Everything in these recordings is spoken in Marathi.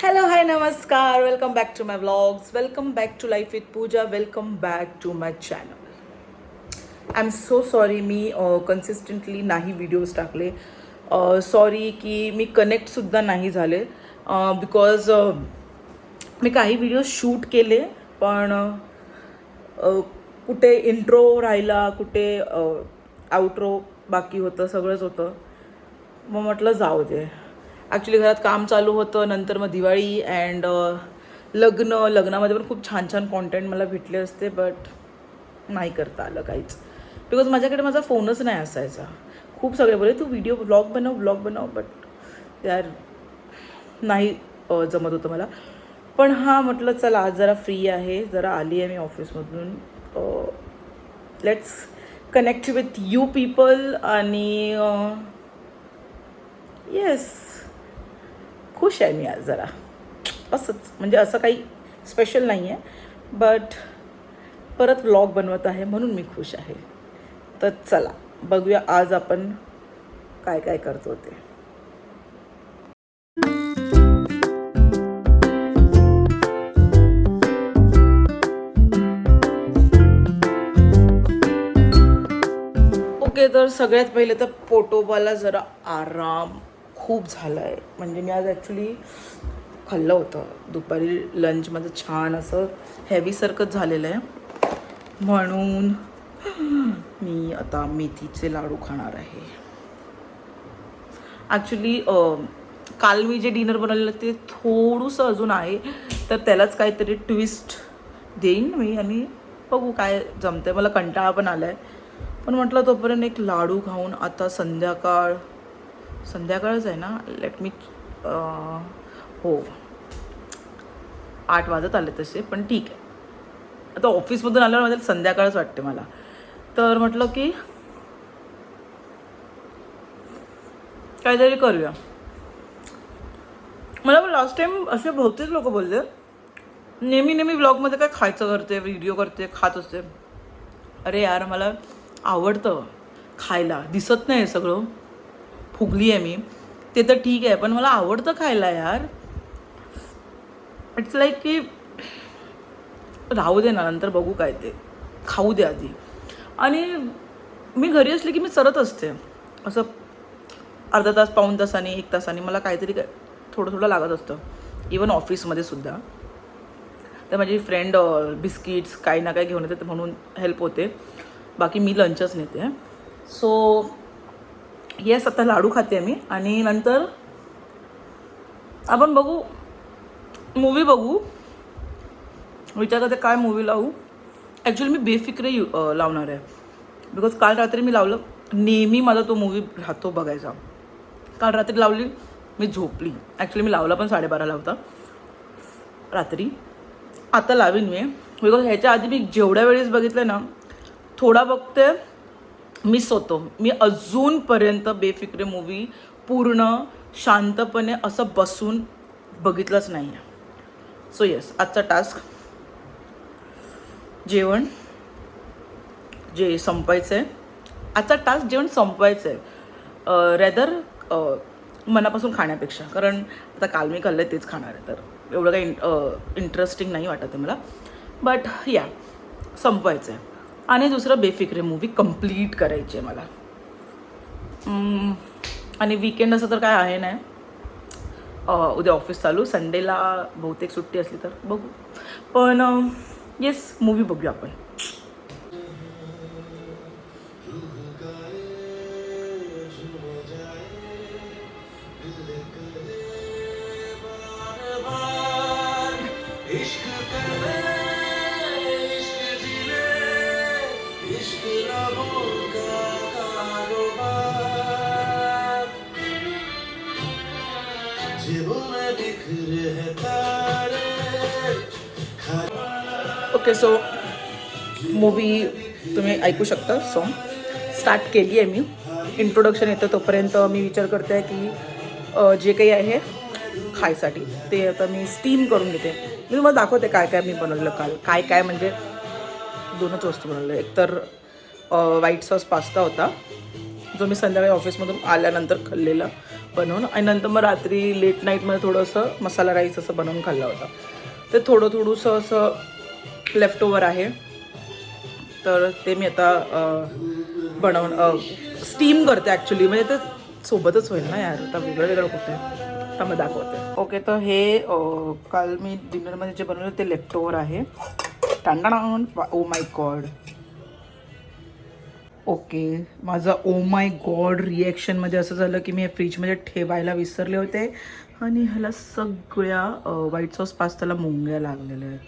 Hello, hi, namaskar. Welcome back to my vlogs. Welcome back to Life with Pooja. Welcome back to my channel. I'm so sorry me consistently नाही व्हिडिओज टाकले. सॉरी की मी कनेक्टसुद्धा नाही झाले बिकॉज मी काही व्हिडिओज शूट केले पण कुठे इंट्रो राहिला, कुठे आउट्रो बाकी होतं, सगळंच होतं. मग म्हटलं जाऊ दे. ॲक्च्युली घरात काम चालू होतं, नंतर मग दिवाळी अँड लग्नामध्ये पण खूप छान छान कॉन्टेंट मला भेटले असते, बट नाही करता आलं काहीच बिकॉज माझ्याकडे माझा फोनच नाही असायचा. खूप सगळे बोलले तू व्लॉग बनव, बट यार नाही जमत होतं मला. पण हां म्हटलं चला आज जरा फ्री आहे, जरा आली आहे मी ऑफिसमधून, let's connect with you people. आणि येस खुश आहे मी आज जरा, असंच म्हणजे असं काही स्पेशल नाही आहे, बट परत व्लॉग बनवत आहे म्हणून मी खुश आहे. तर चला बघूया आज आपण काय काय करतो ते. ओके, तर सगळ्यात पहिले तर पोटोबाला जरा आराम खूप झाला आहे. म्हणजे मी आज ॲक्च्युली खाल्लं होतं दुपारी लंच माझं छान असं हेवीसारखंच झालेलं आहे, म्हणून मी आता मेथीचे लाडू खाणार आहे. ॲक्च्युली काल मी जे डिनर बनवलेलं ते थोडंसं अजून आहे, तर त्यालाच काहीतरी ट्विस्ट देईन मी आणि बघू काय जमतं आहे. मला कंटाळा पण आला आहे, पण म्हटलं तोपर्यंत एक लाडू खाऊन. आता संध्याकाळच आहे ना, लेट मी हो 8 वाजत आले तसे, पण ठीक आहे. आता ऑफिसमधून आल्यावर माझ्या संध्याकाळच वाटते मला, तर म्हटलं की काहीतरी करूया. मला पण लास्ट टाईम असे बहुतेक लोक बोलले नेहमी व्लॉगमध्ये काय खायचं करते, व्हिडिओ करते, खात असते. अरे यार मला आवडतं खायला, दिसत नाही सगळं, फुगली आहे मी ते तर ठीक आहे, पण मला आवडतं खायला यार. इट्स लाईक की राहू दे ना, नंतर बघू काय ते, खाऊ दे आधी. आणि मी घरी असले की मी चरत असते असं अर्धा तास, पाऊण तासाने, 1 तासाने मला काहीतरी थोडं लागत असतं. इवन ऑफिसमध्ये सुद्धा. तर माझी फ्रेंड बिस्किट्स काही ना काही घेऊन येते म्हणून हेल्प होते, बाकी मी लंचच नेते. सो येस, आता लाडू खाते मी आणि नंतर आपण बघू, मूवी बघू. विचार करते काय मूवी लावू. ॲक्च्युली मी बेफिक्रे लावणार आहे बिकॉज काल रात्री मी लावलं, नेहमी माझा तो मूवी राहतो बघायचा. काल रात्री लावली, मी झोपली. ॲक्च्युली मी लावला पण 12:30ला होता रात्री. आता लावीन मी बिकॉज ह्याच्या आधी मी जेवढ्या वेळेस बघितलं ना, थोडा बघते मिस होतो. मी अजूनपर्यंत बेफिक्रे मूवी पूर्ण शांतपणे असं बसून बघितलंच नाही आहे. सो येस, आजचा टास्क जेवण जे संपवायचं आहे. आजचा टास्क जेवण संपवायचं आहे, रेदर मनापासून खाण्यापेक्षा, कारण आता काल मी खाल्लं तेच खाणार आहे, तर एवढं काही इंटरेस्टिंग नाही वाटत आहे मला, बट या संपवायचं आहे. आणि दुसरं बेफिक्रे मूवी कंप्लीट करायची आहे मला. आणि वीकेंड असं तर काय आहे नाही, उद्या ऑफिस चालू, संडेला बहुतेक सुट्टी असली तर बघू, पण येस मूवी बघूया आपण. ओके, सो मूवी तुम्ही ऐकू शकता. सॉन्ग स्टार्ट केली आहे मी, इंट्रोडक्शन येतं तोपर्यंत मी विचार करते आहे की जे काही आहे खायसाठी ते आता मी स्टीम करून घेते. मी तुम्हाला दाखवते काय काय मी बनवलेलं काल. काय म्हणजे 2च वस्तू बनवल्या. एक तर व्हाईट सॉस पास्ता होता जो मी संध्याकाळी ऑफिसमधून आल्यानंतर खाल्लेला, बनवून. आणि नंतर मग रात्री लेट नाईटमध्ये थोडंसं मसाला राईस असं बनवून खाल्ला होता. ते थोडंसं असं लेफ्ट ओव्हर आहे, तर ते मी आता स्टीम करते ॲक्च्युली. म्हणजे ते सोबतच होईल ना यार, आता वेगळं कुठे आता मग दाखवते. ओके, तर हे काल मी डिनरमध्ये जे बनवलं ते लेफ्ट ओव्हर आहे. टांडाण, ओ माय गॉड. ओके, माझं ओ माय गॉड रिॲक्शनमध्ये असं झालं की मी हे फ्रीजमध्ये ठेवायला विसरले होते आणि ह्याला सगळ्या व्हाईट सॉस पास्ताला मुंग्या लागलेल्या आहेत.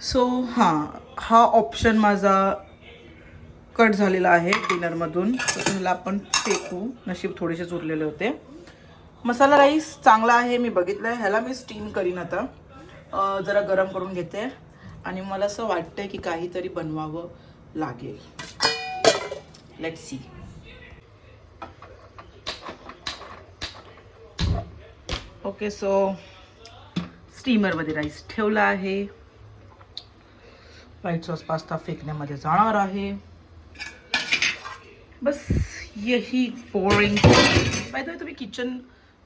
सो हा ऑप्शन माझा कट झालेला आहे डिनरमधून, तर ह्याला आपण फेकू. नशीब थोडेसेच उरलेले होते. मसाला राईस चांगला आहे, मी बघितलं आहे. ह्याला मी स्टीम करीन आता. जरा गरम करून घेते आणि मला असं वाटतंय की काहीतरी बनवावं लागेल. Let's see. ओके, सो स्टीमरमध्ये राईस ठेवला आहे. व्हाईट सॉस पास्ता फेकण्यामध्ये जाणार आहे. बस यही बोरिंग. बाय द वे, तुम्ही किचन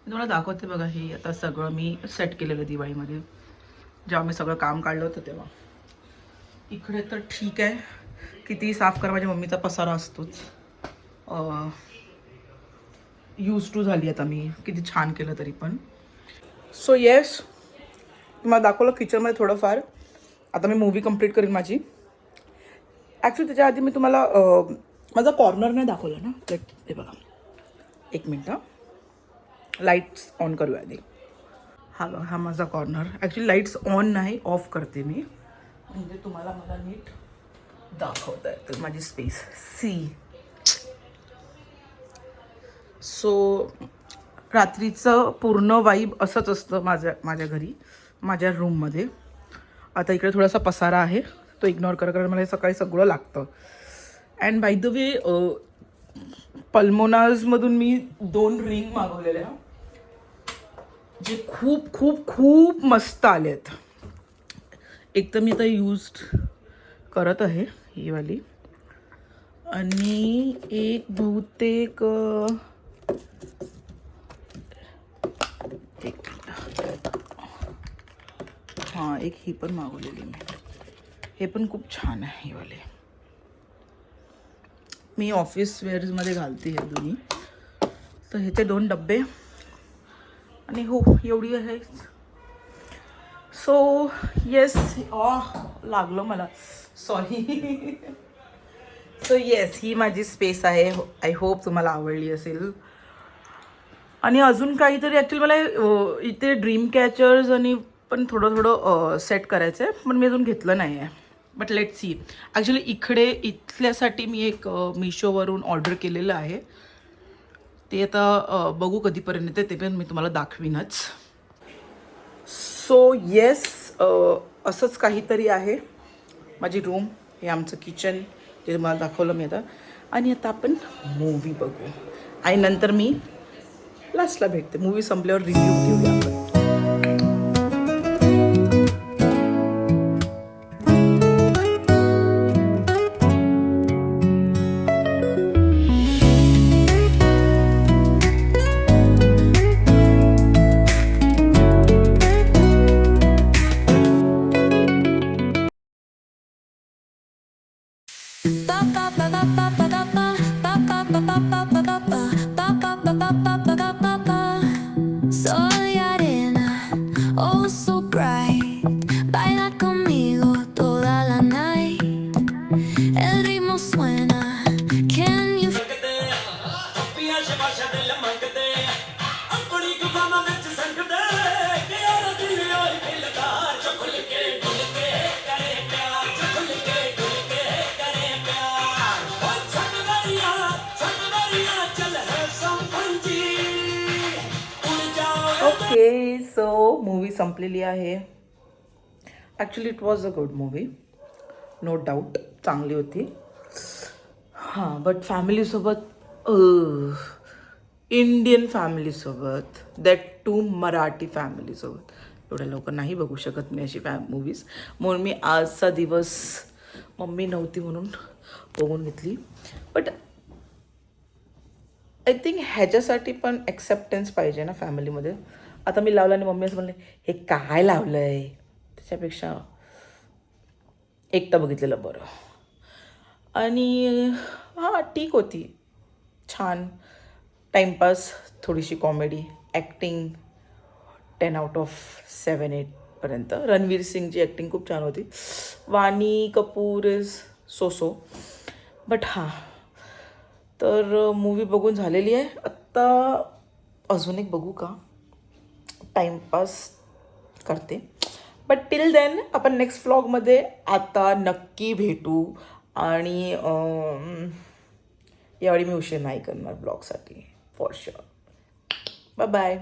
तुम्हाला दाखवते बघा. हे आता सगळं मी सेट केलेलं दिवाळीमध्ये, जेव्हा मी सगळं काम काढलं होतं तेव्हा. इकडे तर ठीक आहे, कितीही साफ करा, माझ्या मम्मीचा पसारा असतोच. यूज टू झाली आता मी, किती छान केलं तरी पण. सो येस, मला दाखवलं किचनमध्ये थोडंफार. आता मी मूवी कंप्लीट करीन माझी. ॲक्च्युली त्याच्या आधी मी तुम्हाला माझा कॉर्नर नाही दाखवला ना. ते बघा, एक मिनटं, लाईट्स ऑन करूया आधी. हा माझा कॉर्नर. ॲक्च्युली लाईट्स ऑन नाही, ऑफ करते मी, म्हणजे तुम्हाला मला नीट दाखवता येतं माझी स्पेस. सी. सो रात्रीचं पूर्ण वाईब असंच असतं माझ्या घरी, माझ्या रूममध्ये. आता इकडे थोडासा पसारा आहे, तो इग्नोर करा, कारण मला हे सकाळी सगळं लागतं. अँड बाय द वे, पल्मोनाजमधून मी 2 रिंग मागवलेल्या, जे खूप खूप खूप मस्त आले आहेत. एक तर मी आता यूज करत आहे ही वाली, आणि एक बहुतेक एक ही पण मागवलेली मी. हे पण खूप छान आहे ही वाले. मी ऑफिस वेअर्समध्ये घालते हे दोन्ही. तर ह्याचे 2 डब्बे, आणि हो एवढी आहे. सो येस, लागलं मला, सॉरी. सो येस, ही माझी स्पेस आहे. आय होप तुम्हाला आवडली असेल. आणि अजून काहीतरी ॲक्च्युली मला इथे ड्रीम कॅचर्स आणि पण थोडं सेट करायचं आहे, पण मी अजून घेतलं नाही आहे. But let see. ॲक्च्युली इथल्यासाठी मी एक मिशोवरून ऑर्डर केलेलं आहे. ते आता बघू कधीपर्यंत येते, ते पण मी तुम्हाला दाखवीनच. सो येस, असंच काहीतरी आहे माझी रूम. हे आमचं किचन, जे तुम्हाला दाखवलं मी आता. आणि आता आपण मूवी बघू, आणि नंतर मी लास्टला भेटते. मूवी संपल्यावर रिव्ह्यू घेऊया आपण. Soy arena, oh so bright. Baila conmigo toda la night. El ritmo suena. Can you okay, so movie संपलेली आहे. Actually it was a good movie, no doubt, चांगली होती. बट फॅमिलीसोबत, इंडियन फॅमिलीसोबत, दॅट टू मराठी फॅमिलीसोबत एवढ्या लवकर नाही बघू शकत मी अशी मूवीज. म्हणून मी आजचा दिवस मम्मी नव्हती म्हणून बघून घेतली. बट आय थिंक ह्याच्यासाठी पण ॲक्सेप्टन्स पाहिजे ना फॅमिलीमध्ये. आता मी लावलं आणि मम्मी असं म्हणले हे काय लावलं आहे, त्याच्यापेक्षा एकटं बघितलेलं बरं. आणि हां ठीक होती, छान टाईमपास, थोडीशी कॉमेडी, ॲक्टिंग 10/7-8 पर्यंत. रणवीर सिंगची ॲक्टिंग खूप छान होती. वाणी कपूर इज सो बट हां. तर मूवी बघून झालेली आहे. आत्ता अजून एक बघू का, टाईमपास करते. बट टिल देन आपण नेक्स्ट व्लॉगमध्ये आता नक्की भेटू. आणि यावेळी मी उशीर नाही करणार ब्लॉगसाठी फॉर शुअर. Bye bye.